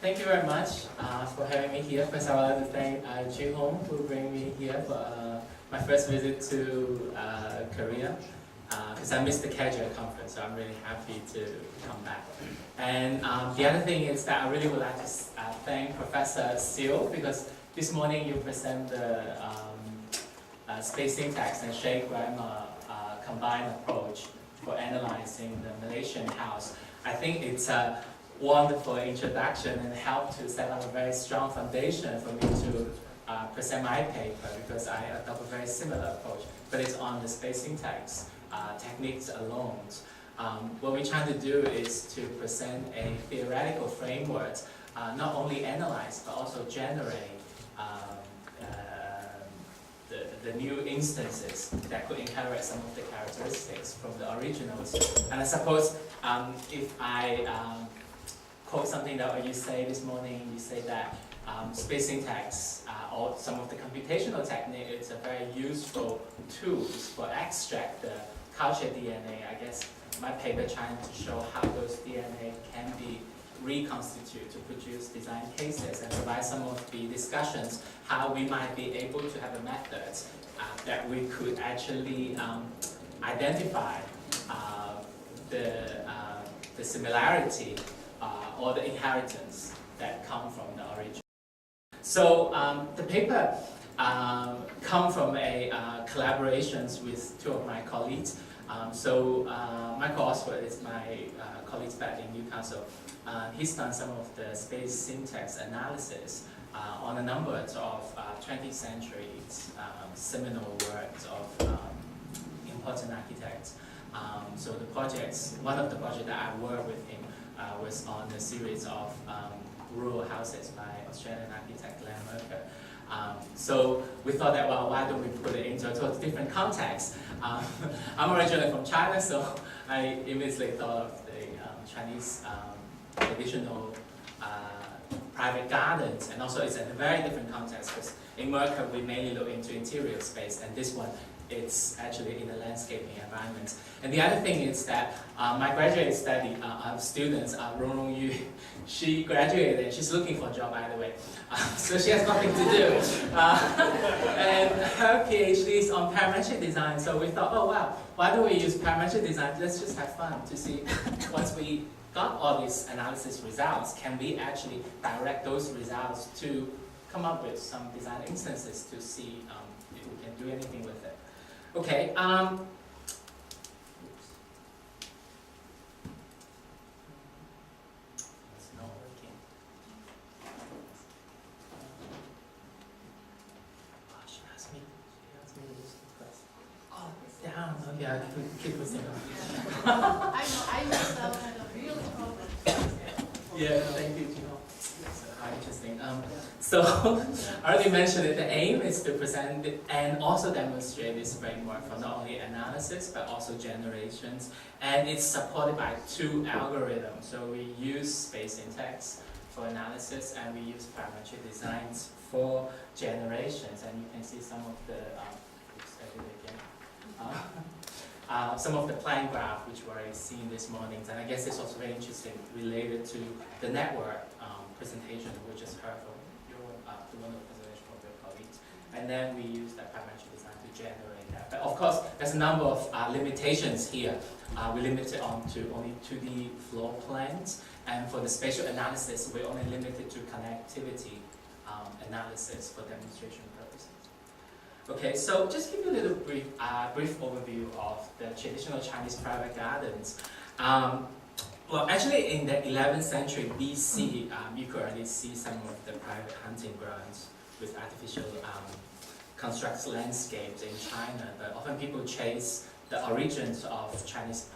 thank you very much for having me here. First, I would like to thank Ji Hong for bringing me here for my first visit to Korea. Because I missed the casual conference, so I'm really happy to come back. And the other thing is that I really would like to thank Professor Seal, because this morning you present the space syntax and Shea grammar combined approach for analyzing the Malaysian house. I think it's a wonderful introduction and helped to set up a very strong foundation for me to present my paper, because I adopt a very similar approach, but it's on the space syntax techniques alone. What we're trying to do is to present a theoretical framework, not only analyze but also generate the new instances that could inherit some of the characteristics from the originals. And I suppose if I quote something that you say this morning, you say that space syntax or some of the computational technique is a very useful tools for extract the culture DNA. I guess my paper trying to show how those DNA can be reconstituted to produce design cases and provide some of the discussions how we might be able to have a method that we could actually identify the similarity or the inheritance that come from the origin. So the paper come from a collaborations with two of my colleagues. Michael Oswald is my colleague back in Newcastle. He's done some of the space syntax analysis on a number of 20th century seminal works of important architects. So the projects, one of the projects that I worked with him was on a series of rural houses by Australian architect Glenn Merker. So we thought that, well, why don't we put it into a totally different context? I'm originally from China, so I immediately thought of the Chinese traditional private gardens, and also it's in a very different context, because in Merker we mainly look into interior space, and this one it's actually in a landscaping environment. And the other thing is that my graduate study students, Rong Rong Yu, she graduated and she's looking for a job, by the way. So she has nothing to do. And her PhD is on parametric design, so we thought, oh wow, why don't we use parametric design? Let's just have fun to see, once we got all these analysis results, can we actually direct those results to come up with some design instances to see if we can do anything with it. Okay. It's not working. Oh, she asked me to use the press. Oh, it's down. Oh, yeah, keep listening. I myself had a real problem. Yeah, thank you, Gino. Interesting. So I already mentioned that the aim is to present and also demonstrate this framework for not only analysis but also generations, and it's supported by two algorithms. So we use space syntax for analysis and we use parametric designs for generations, and you can see some of the some of the plan graph which we already seen this morning, and I guess it's also very interesting related to the network presentation we just heard from one of the presentation from your colleagues. And then we use that parametric design to generate that. But of course, there's a number of limitations here. We limit it on to only 2D floor plans, and for the spatial analysis, we only limit it to connectivity analysis for demonstration purposes. Okay, so just give you a little brief overview of the traditional Chinese private gardens. Well, actually, in the 11th century BC, you could already see some of the private hunting grounds with artificial constructed landscapes in China. But often people chase the origins of Chinese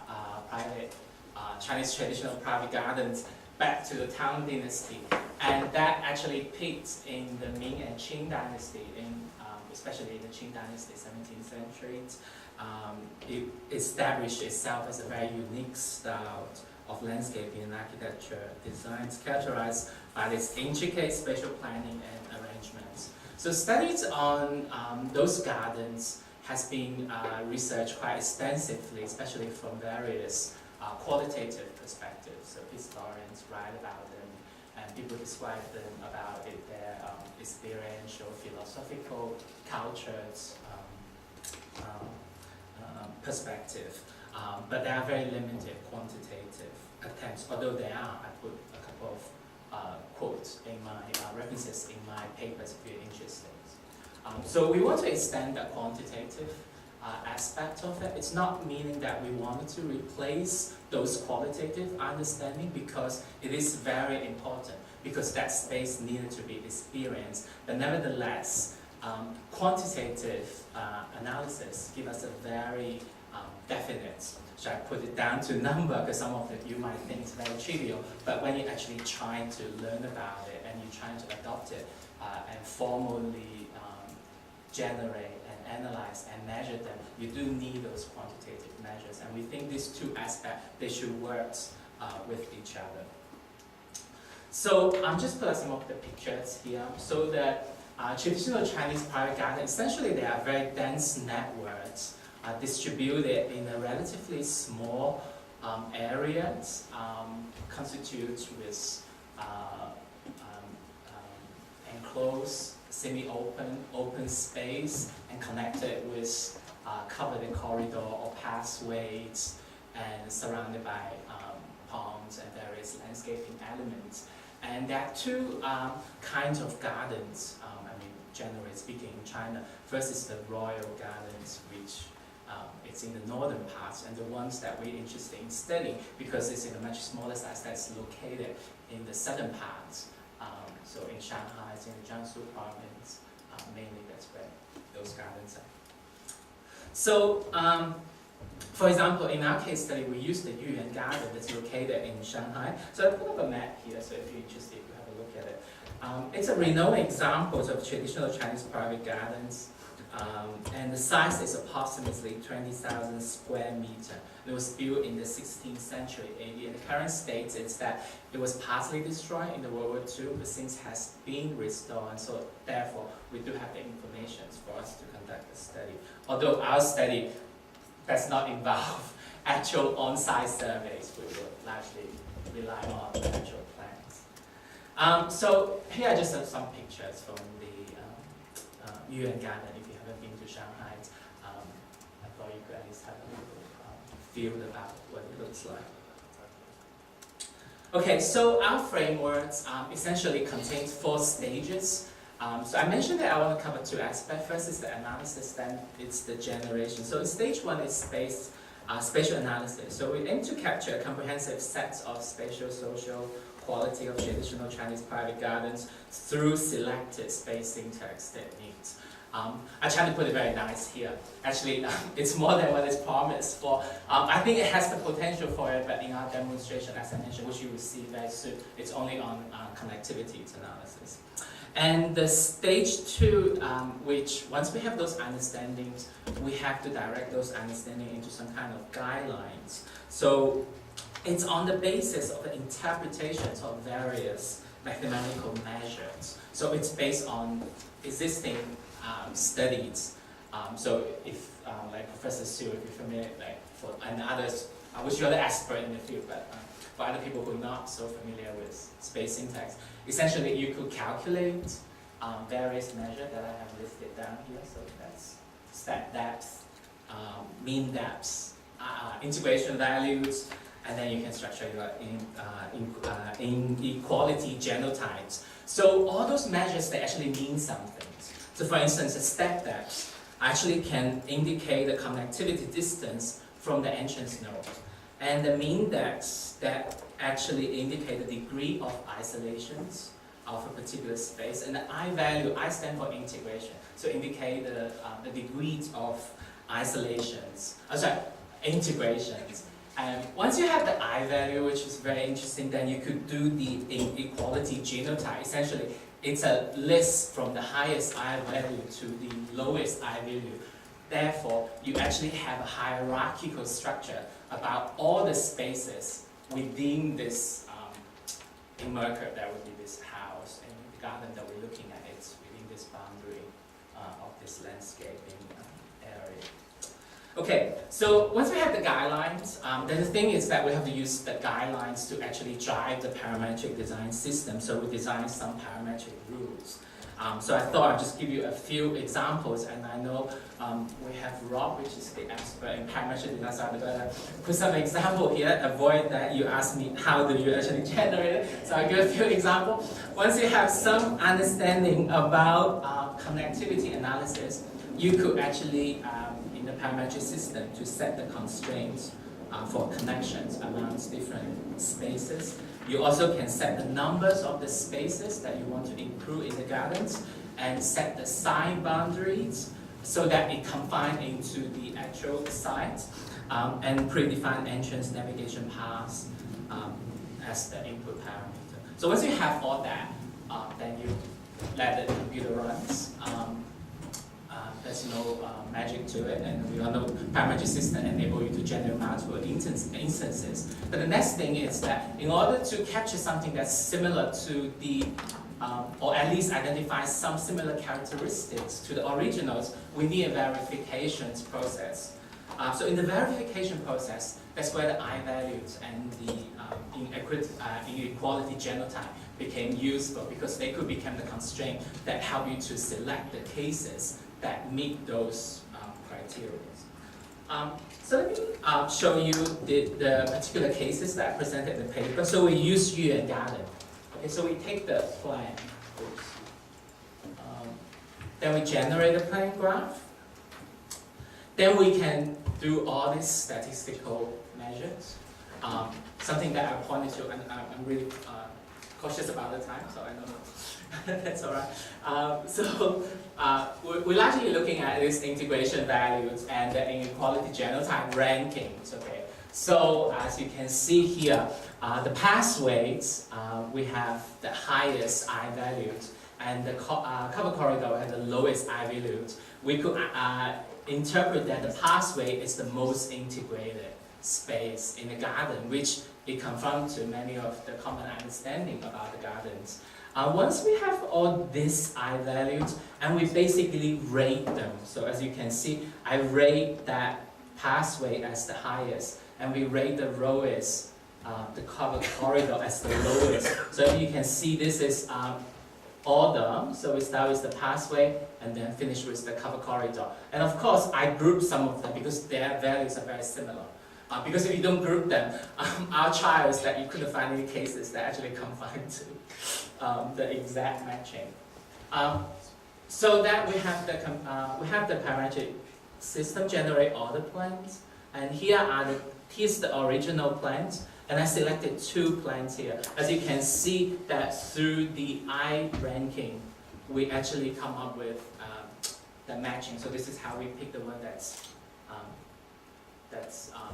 Chinese traditional private gardens back to the Tang Dynasty, and that actually peaked in the Ming and Qing Dynasty, especially in the Qing Dynasty, 17th century. It established itself as a very unique style of landscaping and architecture designs characterized by this intricate spatial planning and arrangements. So studies on those gardens has been researched quite extensively, especially from various qualitative perspectives. So historians write about them, and people describe them about their experiential, philosophical, cultures, perspective. But they are very limited quantitative attempts, although there are. I put a couple of quotes in my references in my papers if you're interested. So we want to extend the quantitative aspect of it. It's not meaning that we wanted to replace those qualitative understanding, because it is very important, because that space needed to be experienced. But nevertheless, quantitative analysis give us a very definite, should I put it down to number, because some of it you might think is very trivial, but when you actually try to learn about it and you're trying to adopt it and formally generate and analyze and measure them, you do need those quantitative measures. And we think these two aspects, they should work with each other. So I'm just putting some of the pictures here. So the traditional Chinese private garden, essentially they are very dense networks distributed in a relatively small areas, constituted with enclosed, open space, and connected with covered corridor or pathways, and surrounded by ponds and various landscaping elements. And there are two kinds of gardens, generally speaking, in China. First is the royal gardens, which it's in the northern parts, and the ones that we're interested in studying, because it's in a much smaller size, that's located in the southern parts. So in Shanghai, it's in the Jiangsu province, mainly that's where those gardens are. So, for example, in our case study, we used the Yuyuan Garden that's located in Shanghai. So I put up a map here, so if you're interested, you have a look at it. It's a renowned example of traditional Chinese private gardens. And the size is approximately 20,000 square meters. It was built in the 16th century AD. And the current state is that it was partly destroyed in the World War II, but since has been restored, and so therefore we do have the information for us to conduct the study. Although our study does not involve actual on-site surveys, we will largely rely on the actual plans. So here are just some pictures from the Yuyuan Garden. If you haven't been to Shanghai, I thought you could at least have a little feel about what it looks like. Okay, so our frameworks essentially contains 4 stages. So I mentioned that I want to cover 2 aspects. First is the analysis, then it's the generation. So stage 1 is spatial analysis. So we aim to capture a comprehensive set of spatial, social quality of traditional Chinese private gardens through selected space syntax techniques. I try to put it very nice here. Actually, it's more than what it's promised for. I think it has the potential for it, but in our demonstration, as I mentioned, which you will see very soon, it's only on connectivity analysis. And the stage 2, which once we have those understandings, we have to direct those understandings into some kind of guidelines. So it's on the basis of the interpretations of various mathematical measures. So it's based on existing studies. So if, like Professor Su, if you're familiar, and others, which you're the expert in the field, but for other people who are not so familiar with space syntax, essentially you could calculate various measures that I have listed down here. So that's step depth, mean depth, integration values, and then you can structure your inequality genotypes. So all those measures, they actually mean something. So for instance, a step depth actually can indicate the connectivity distance from the entrance node. And the mean depth that actually indicate the degree of isolations of a particular space. And the I value, I stand for integration. So indicate the degrees of isolations, integrations. And once you have the I value, which is very interesting, then you could do the inequality genotype. Essentially, it's a list from the highest I value to the lowest I value. Therefore, you actually have a hierarchical structure about all the spaces within this emerker, that would be this house, and the garden that we're looking at, it's within this boundary of this landscaping area. Okay, so once we have the guidelines, then the thing is that we have to use the guidelines to actually drive the parametric design system. So we design some parametric rules. So I thought I'd just give you a few examples, and I know we have Rob, which is the expert in parametric design, so I'm going to put some example here, avoid that you ask me how do you actually generate it. So I'll give a few examples. Once you have some understanding about connectivity analysis, you could actually, in the parametric system, to set the constraints for connections amongst different spaces. You also can set the numbers of the spaces that you want to include in the gardens and set the sign boundaries so that it confines into the actual site and predefine entrance navigation paths as the input parameter. So once you have all that, then you let the computer runs. There's no magic to it, and we all know parametric system enable you to generate multiple instances. But the next thing is that in order to capture something that's similar to the, or at least identify some similar characteristics to the originals, we need a verification process. So in the verification process, that's where the I-values and the inequality genotype became useful, because they could become the constraint that help you to select the cases that meet those criteria. So let me show you the particular cases that I presented in the paper. So we use Yuan Garden. Okay, so we take the plan. Then we generate a plan graph. Then we can do all these statistical measures. Something that I pointed to, and I'm really cautious about the time, so I know that's all right. We're largely looking at these integration values and the inequality genotype rankings. Okay, so as you can see here, the pathways we have the highest I values, and the cover corridor has the lowest I values. We could interpret that the pathway is the most integrated space in the garden, which it conforms to many of the common understanding about the gardens. Once we have all these I values, and we basically rate them. So as you can see, I rate that pathway as the highest, and we rate the lowest, the cover corridor as the lowest. So you can see this is order. So we start with the pathway and then finish with the cover corridor. And of course, I group some of them because their values are very similar. Because if you don't group them, our trial is that you couldn't find any cases that actually confine to the exact matching. So that we have the parametric system generate all the plans, and here's the original plans, and I selected 2 plans here. As you can see that through the I ranking, we actually come up with the matching. So this is how we pick the one that's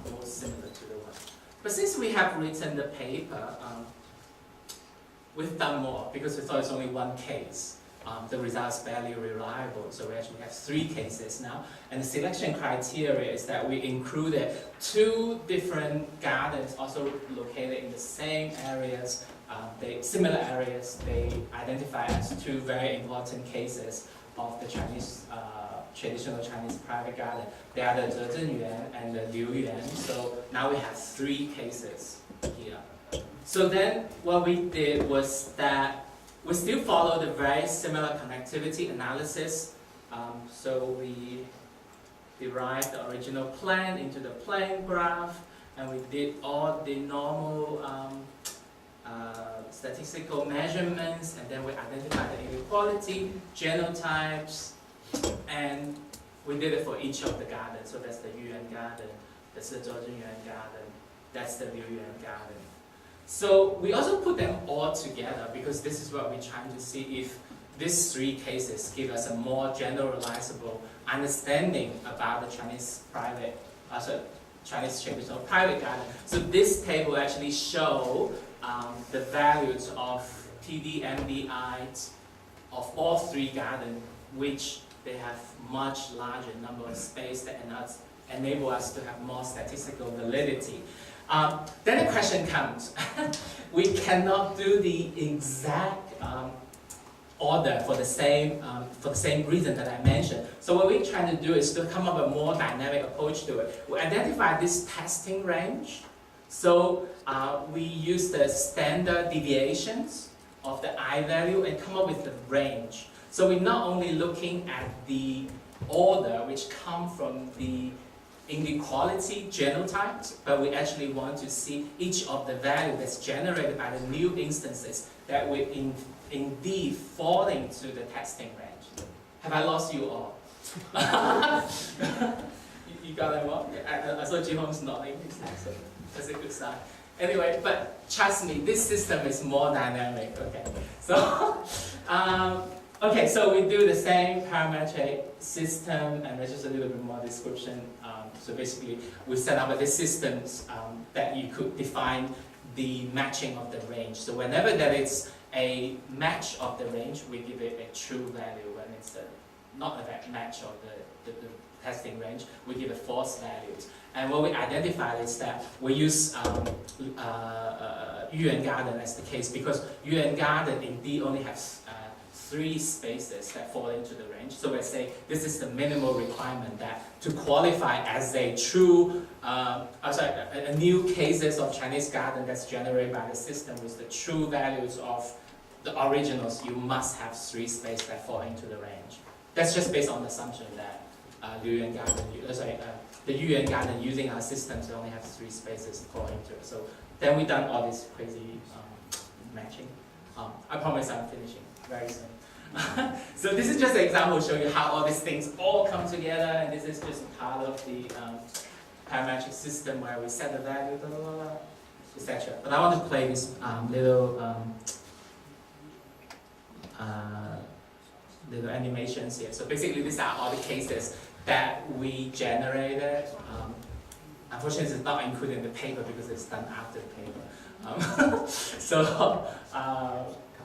most similar to the one. But since we have written the paper, we've done more because we thought it's only one case. The results barely reliable, so we actually have 3 cases now. And the selection criteria is that we included 2 different gardens also located in the same areas, similar areas. They identify as 2 very important cases of the Chinese traditional Chinese private garden. They are the Zhe Yuan and the Liu Yuan. So now we have 3 cases here. So then what we did was that we still follow the very similar connectivity analysis. So we derived the original plan into the plan graph, and we did all the normal statistical measurements, and then we identified the inequality, genotypes, and we did it for each of the gardens. So that's the Yuan garden, that's the Zhe Yuan garden, that's the Liu Yuan garden. So we also put them all together because this is what we're trying to see if these 3 cases give us a more generalizable understanding about the Chinese Chinese traditional private garden. So this table actually show the values of TD, MDI of all 3 gardens, which they have much larger number of space that enable us to have more statistical validity. Then the question comes, we cannot do the exact order for the same reason that I mentioned. So what we're trying to do is to come up with a more dynamic approach to it. We identify this testing range. So we use the standard deviations of the I value and come up with the range. So we're not only looking at the order which come from the inequality genotypes, but we actually want to see each of the value that's generated by the new instances that will indeed fall into the testing range. Have I lost you all? you got them all? I saw Jihong's nodding. That's a good sign. Anyway, but trust me, this system is more dynamic. Okay, so okay, so we do the same parametric system, and there's just a little bit more description. So basically, we set up the systems that you could define the matching of the range. So whenever there is a match of the range, we give it a true value. When it's not a match of the testing range, we give it false values. And what we identify is that we use Yuan Garden as the case, because Yuan Garden indeed only has 3 spaces that fall into the range. So we say this is the minimal requirement that to qualify as a true, a new cases of Chinese garden that's generated by the system with the true values of the originals, you must have 3 spaces that fall into the range. That's just based on the assumption that the Yuan Garden using our systems only have 3 spaces to fall into it. So then we've done all this crazy matching. I promise I'm finishing very soon. So this is just an example to show you how all these things all come together, and this is just part of the parametric system where we set the value, etc. But I want to play this little animations here. So basically, these are all the cases that we generated. Unfortunately, it's not included in the paper because it's done after the paper.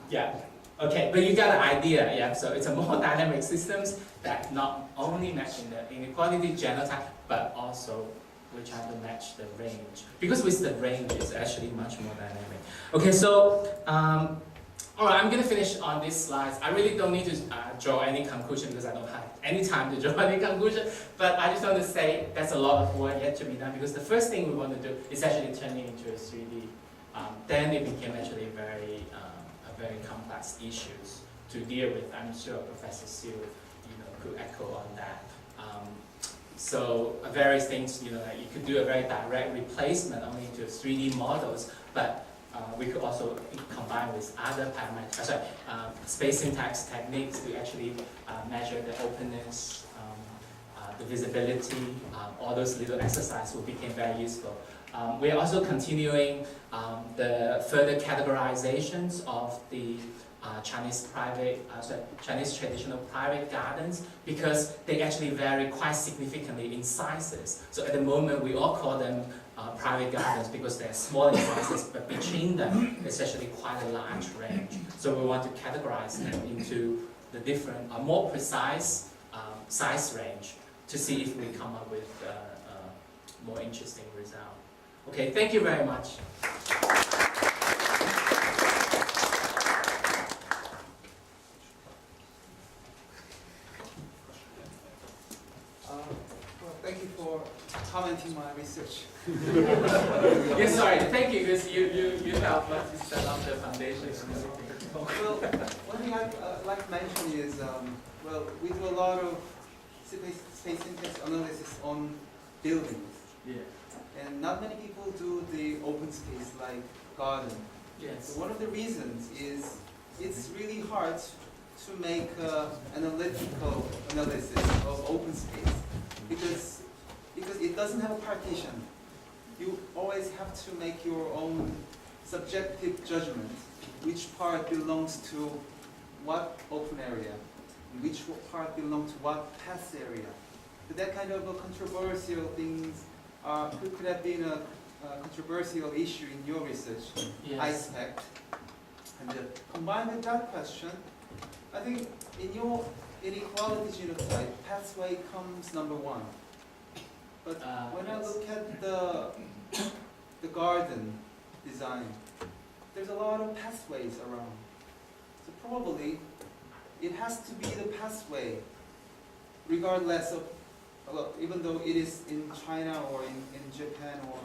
Yeah. Okay, but you got an idea, yeah? So it's a more dynamic systems that not only matching the inequality genotype, but also we're trying to match the range. Because with the range, it's actually much more dynamic. Okay, so, all right, I'm gonna finish on these slides. I really don't need to draw any conclusion because I don't have any time to draw any conclusion, but I just want to say that's a lot of work yet to be done, because the first thing we want to do is actually turn it into a 3D. Then it became actually very complex issues to deal with. I'm sure Professor Siu, could echo on that. So various things, like you could do a very direct replacement only into 3D models, but we could also combine with other parameters, space syntax techniques to actually measure the openness, the visibility. All those little exercises will become very useful. We are also continuing the further categorizations of the Chinese traditional private gardens, because they actually vary quite significantly in sizes. So at the moment, we all call them private gardens because they're small in sizes, but between them, there's actually quite a large range. So we want to categorize them into the different, more precise size range to see if we come up with a more interesting result. Okay, thank you very much. Well, thank you for commenting my research. Yes, sorry, thank you, because you helped us to set up the foundation. Well, one thing I'd like to mention is, well, we do a lot of space syntax analysis on buildings. Yeah. And not many people do the open space like garden. Yes. So one of the reasons is it's really hard to make analytical analysis of open space because it doesn't have a partition. You always have to make your own subjective judgment, which part belongs to what open area, and which part belongs to what pass area. So that kind of a controversial things could have been a controversial issue in your research, Yes. I expect. And combined with that question, I think in your inequality genotype, pathway comes number 1. But when I look at the garden design, there's a lot of pathways around. So probably it has to be the pathway, regardless of, well, even though it is in China or in Japan or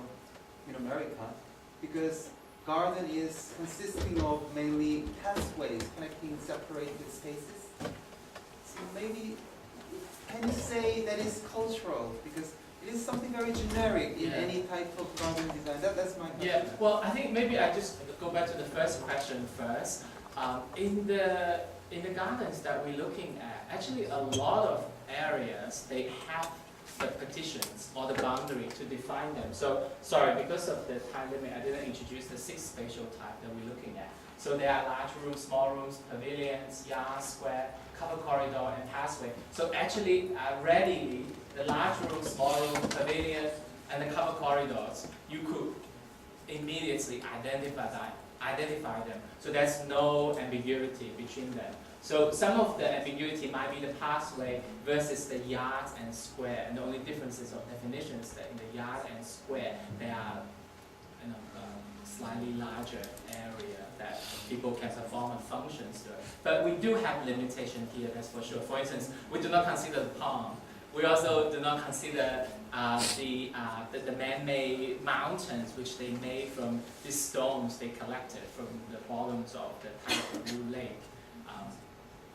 in America, because garden is consisting of mainly pathways connecting separated spaces. So maybe, can you say that is cultural? Because it is something very generic in Yeah. any type of garden design. That's my question. Yeah, well, I think maybe I just go back to the first question first. In the gardens that we're looking at, actually a lot of areas, they have the partitions or the boundary to define them. So, sorry, because of the time limit, I didn't introduce the 6 spatial type that we're looking at. So there are large rooms, small rooms, pavilions, yard, square, covered corridor, and pathway. So actually, readily, the large room, small room, pavilion, and the covered corridors, you could immediately identify them. So there's no ambiguity between them. So some of the ambiguity might be the pathway versus the yard and square, and the only differences of definitions that in the yard and square, they are slightly larger area that people can perform functions to it. But we do have limitation here, that's for sure. For instance, we do not consider the pond. We also do not consider the man-made mountains which they made from these stones they collected from the bottoms of the Blue Lake,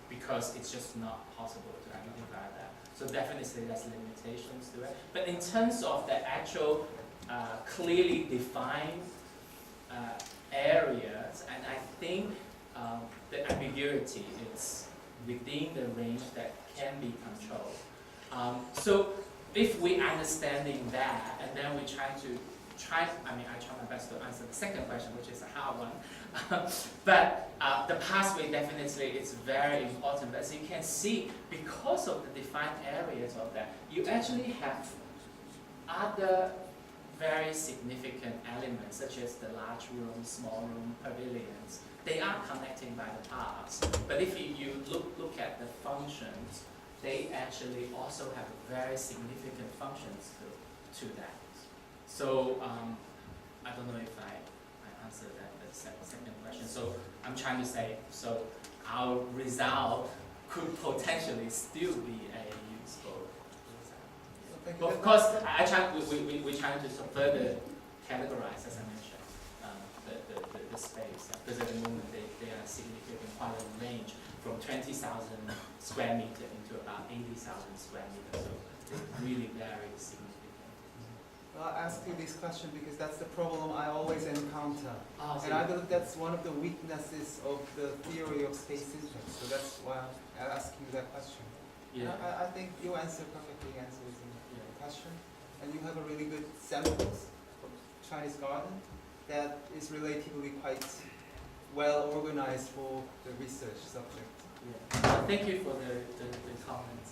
because it's just not possible to identify that. So definitely there's limitations to it. But in terms of the actual clearly defined areas, and I think the ambiguity is within the range that can be controlled. So if we understanding that, and then we try my best to answer the second question, which is a hard one. But the pathway definitely is very important. But as you can see, because of the defined areas of that, you actually have other very significant elements, such as the large room, small room, pavilions. They are connecting by the paths. But if you look at the functions, they actually also have very significant functions to that. So I don't know if I answered the second question. So I'm trying to say, so our result could potentially still be a useful result. But of course, we're trying to further categorize, as I mentioned, the space. Because at the moment they are significant, quite a range from 20,000 square meters into about 80,000 square meters. So it's really very significant. Well, I'll ask you this question because that's the problem I always encounter. And So I believe that's one of the weaknesses of the theory of space syntax. So that's why I'm asking you that question. yeah. I think you answered perfectly answers in Yeah. the question. And you have a really good samples of Chinese garden that is relatively quite well organized for the research subject. Yeah. Thank you for the comments.